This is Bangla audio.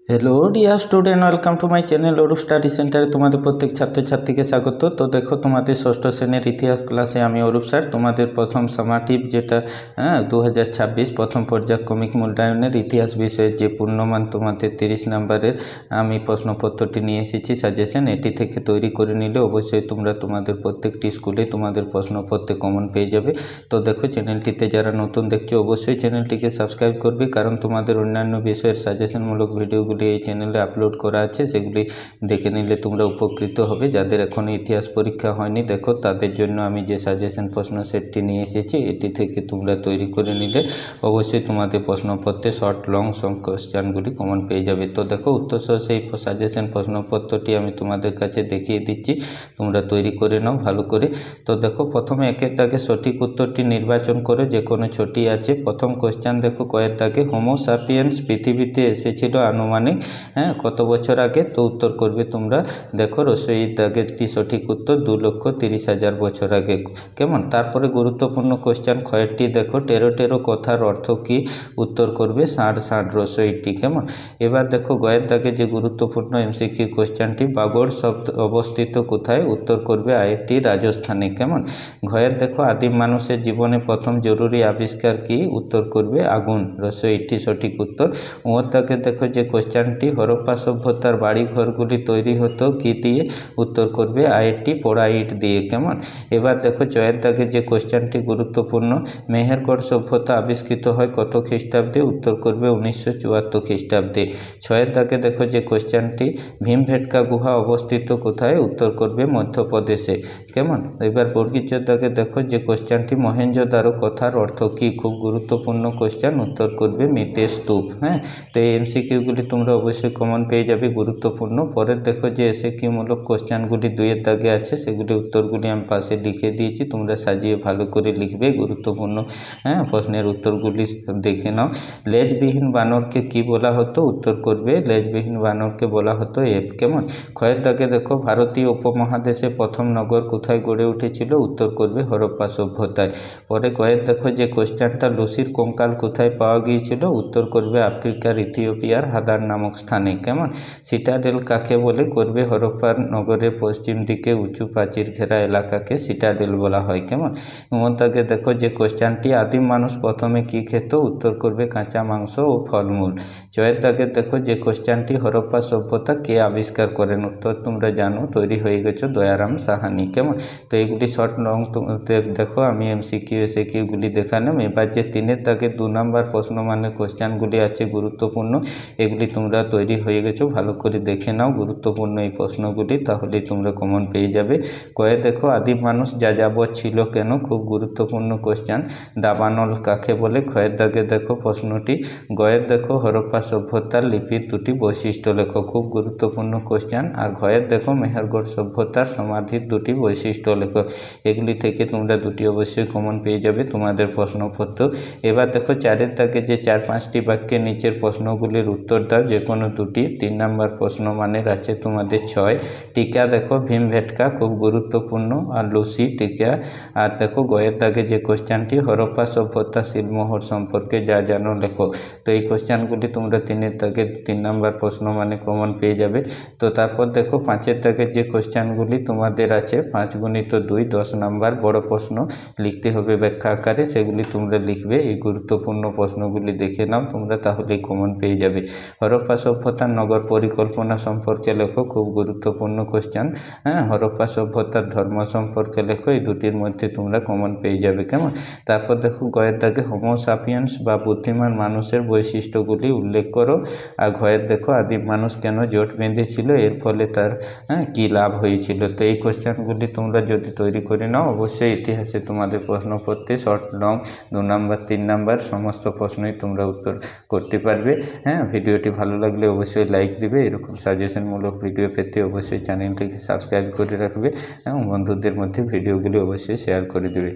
Hello dear student, welcome to my channel Arup study সেন্টারে তোমাদের প্রত্যেক ছাত্রছাত্রীকে স্বাগত। তো দেখো, তোমাদের ষষ্ঠ শ্রেণীর ইতিহাস ক্লাসে আমি অরূপ স্যার তোমাদের প্রথম সামাটিভ যেটা 2026 প্রথম পর্যায়ক্রমিক মূল্যায়নের ইতিহাস বিষয়ের যে পূর্ণমান তোমাদের 30 নম্বরের আমি প্রশ্নপত্রটি নিয়ে এসেছি সাজেশন। এটি থেকে তৈরি করে নিলে অবশ্যই তোমরা তোমাদের প্রত্যেকটি স্কুলে তোমাদের প্রশ্নপত্রে কমন পেয়ে যাবে। তো দেখো, চ্যানেলটিতে যারা নতুন দেখছো অবশ্যই চ্যানেলটিকে সাবস্ক্রাইব করবে, কারণ তোমাদের অন্যান্য বিষয়ের সাজেশনমূলক ভিডিওগুলি এই চ্যানেলে আপলোড করা আছে, সেগুলি দেখে নিলে তোমরা উপকৃত হবে। যাদের এখনও ইতিহাস পরীক্ষা হয়নি দেখো, তাদের জন্য আমি যে সাজেশন প্রশ্ন সেটটি নিয়ে এসেছি, এটি থেকে তোমরা তৈরি করে নিলে অবশ্যই তোমাদের প্রশ্নপত্রে শর্ট লং কোশ্চেনগুলি কমন পেয়ে যাবে। তো দেখো, উত্তরসহ সেই সাজেশন প্রশ্নপত্রটি আমি তোমাদের কাছে দেখিয়ে দিচ্ছি, তোমরা তৈরি করে নাও ভালো করে। তো দেখো, প্রথমে একের দাগে সঠিক উত্তরটি নির্বাচন করে যে কোনো ছটি আছে। প্রথম কোশ্চেন দেখো, কয়ের দাগে হোমো সাপিয়েন্স পৃথিবীতে এসেছিল আনুমানিক কত বছর আগে? তো উত্তর করবে তোমরা দেখো, রসইর দাগেরটি সঠিক উত্তর 2,30,000 বছর আগে। কেমন? তারপরে গুরুত্বপূর্ণ কোশ্চেন ক্ষয়েরটি দেখো, টেরো টেরো কথার অর্থ কি? উত্তর করবে ষাঁড় ষাঁড় রসইটি। কেমন? এবার দেখো, গয়ের দাগে যে গুরুত্বপূর্ণ এমসিকিউ কোশ্চেনটি, বাগড় শব্দ অবস্থিত কোথায়? উত্তর করবে আইআইটি রাজস্থানে। কেমন? ঘয়ের দেখো, আদিম মানুষের জীবনে প্রথম জরুরি আবিষ্কার কি? উত্তর করবে আগুন, রসইটি সঠিক উত্তর। ওর দাগে দেখো যে কোশ্চেনটি, হরপ্পা সভ্যতার বাড়িঘরগুলি তৈরি হতো কি দিয়ে? উত্তর করবে আইআইটি পোড়া ইট দিয়ে। কেমন? এবার দেখো, জয়ের দাগে যে কোশ্চেনটি গুরুত্বপূর্ণ, মেহেরগড় সভ্যতা আবিষ্কৃত হয় কত খ্রিস্টাব্দে? উত্তর করবে 1974 খ্রিস্টাব্দে। ছয়ের দাগে দেখো যে কোশ্চেনটি, ভীমভেটকা গুহা অবস্থিত কোথায়? উত্তর করবে মধ্যপ্রদেশে। কেমন? এবার বর্গীচের দাগে দেখো যে কোশ্চেনটি, মহেঞ্জোদারো কথার অর্থ কি? খুব গুরুত্বপূর্ণ কোশ্চেন, উত্তর করবে মৃতের স্তূপ। তো এই এমসিকিউগুলি তোমরা অবশ্যই কমন পেয়ে যাবে, গুরুত্বপূর্ণ। পরের দেখো যে এসএকিউমূলক কোশ্চেনগুলি 2-এর দাগে আছে, সেগুলি উত্তরগুলি আমি পাশে লিখে দিয়েছি, তোমরা সাজিয়ে ভালো করে লিখবে, গুরুত্বপূর্ণ প্রশ্নের উত্তরগুলি দেখে নাও। লেজবিহীন বানরকে কি বলা হতো? উত্তর করবে লেজবিহীন বানরকে বলা হতো এপ। কেমন? ক্ষয়ের দাগে দেখো, ভারতীয় উপমহাদেশে প্রথম নগর কোথায় গড়ে উঠেছিল? উত্তর করবে হরপ্পা সভ্যতায়। পরে গয়ের দেখো যে কোশ্চেনটা, লুসির কঙ্কাল কোথায় পাওয়া গিয়েছিল? উত্তর করবে আফ্রিকার ইথিওপিয়ার হাদার নামক স্থানে। কেমন? সিটাডেল কাকে বলে? করবে হরপ্পার নগরের পশ্চিম দিকে উঁচু প্রাচীর ঘেরা এলাকাকে সিটাডেল বলা হয়। কেমন? মধ্যে দেখো যে কোশ্চেনটি, আদিম মানুষ প্রথমে কি খেত? উত্তর করবে কাঁচা মাংস ও ফলমূল। জয়ের দাগে দেখো যে কোশ্চেনটি, হরপ্পা সভ্যতা কে আবিষ্কার করেন? উত্তর তোমরা জানো, তৈরি হয়ে গেছো দয়ারাম সাহানি। কেমন? তো এইগুলি শর্ট লং দেখো, আমি এমসিকিউ এসএকিউগুলি দেখালাম। এবার যে 3-এর দাগে 2 নম্বর প্রশ্ন মানে কোশ্চেনগুলি আছে গুরুত্বপূর্ণ, এগুলি তোমরা তৈরি হয়ে গেছো, ভালো করে দেখে নাও গুরুত্বপূর্ণ এই প্রশ্নগুলি, তাহলেই তোমরা কমন পেয়ে যাবে। কয়ে দেখো, আদিম মানুষ যাযাবর ছিল কেন? খুব গুরুত্বপূর্ণ কোশ্চেন। দাবানল কাকে বলে? ক্ষয়ের দাগে দেখো প্রশ্নটি। গয়ের দেখো, হরপ্পা সভ্যতার লিপির 2টি বৈশিষ্ট্য লেখো, খুব গুরুত্বপূর্ণ কোশ্চেন। আর ঘয়ের দেখো, মেহেরগড় সভ্যতার সমাধির 2টি বৈশিষ্ট্য লেখো। এগুলি থেকে তোমরা 2টি অবশ্যই কমন পেয়ে যাবে তোমাদের প্রশ্নপত্র। এবার দেখো, 4-এর দাগে যে 4-5টি বাক্যের নিচের প্রশ্নগুলির উত্তর দাও, যে কোনো 2টি। 3 নম্বর প্রশ্ন মানের আছে তোমাদের 6। টিকা দেখো, ভীমভেটকা খুব গুরুত্বপূর্ণ, আর লুসি টিকা। আর দেখো, গয়ের দাগে যে কোশ্চেনটি, হরপ্পা সভ্যতা শিলমোহর সম্পর্কে যা জানো লেখো। তো এই কোশ্চেনগুলি তোমরা 3-এর দাগে 3 নম্বর প্রশ্ন মানে কমন পেয়ে যাবে। তো তারপর দেখো, 5-এর দাগে যে কোশ্চেনগুলি তোমাদের আছে, 5 × 2 10 নম্বর বড় প্রশ্ন লিখতে হবে ব্যাখ্যা আকারে, সেগুলি তোমরা লিখবে। এই গুরুত্বপূর্ণ প্রশ্নগুলি দেখে নাও তোমরা, তাহলেই কমন পেয়ে যাবে। হরপ্পা সভ্যতার নগর পরিকল্পনা সম্পর্কে লেখো, খুব গুরুত্বপূর্ণ কোশ্চেন। হরপ্পা সভ্যতার ধর্ম সম্পর্কে লেখো, এই 2টির মধ্যে তোমরা কমন পেয়ে যাবে। কেমন? তারপর দেখো, গয়ের দাগে হোমো সাপিয়েন্স বা বুদ্ধিমান মানুষের বৈশিষ্ট্যগুলি উল্লেখ করো। আর ঘয়ের দেখো, আদিম মানুষ কেন জোট বেঁধেছিল? এর ফলে তার কী লাভ হয়েছিল? তো এই কোশ্চেনগুলি তোমরা যদি তৈরি করে নাও, অবশ্যই ইতিহাসে তোমাদের প্রশ্নপত্রে শর্ট লং 2 নম্বর 3 নম্বর সমস্ত প্রশ্নই তোমরা উত্তর করতে পারবে। ভিডিওটি ভালো লাগলে অবশ্যই লাইক দিবে। এরকম সাজেশনমূলক ভিডিও পেতে অবশ্যই চ্যানেলটিকে সাবস্ক্রাইব করে রাখবে এবং বন্ধুদের মধ্যে ভিডিওগুলি অবশ্যই শেয়ার করে দেবে।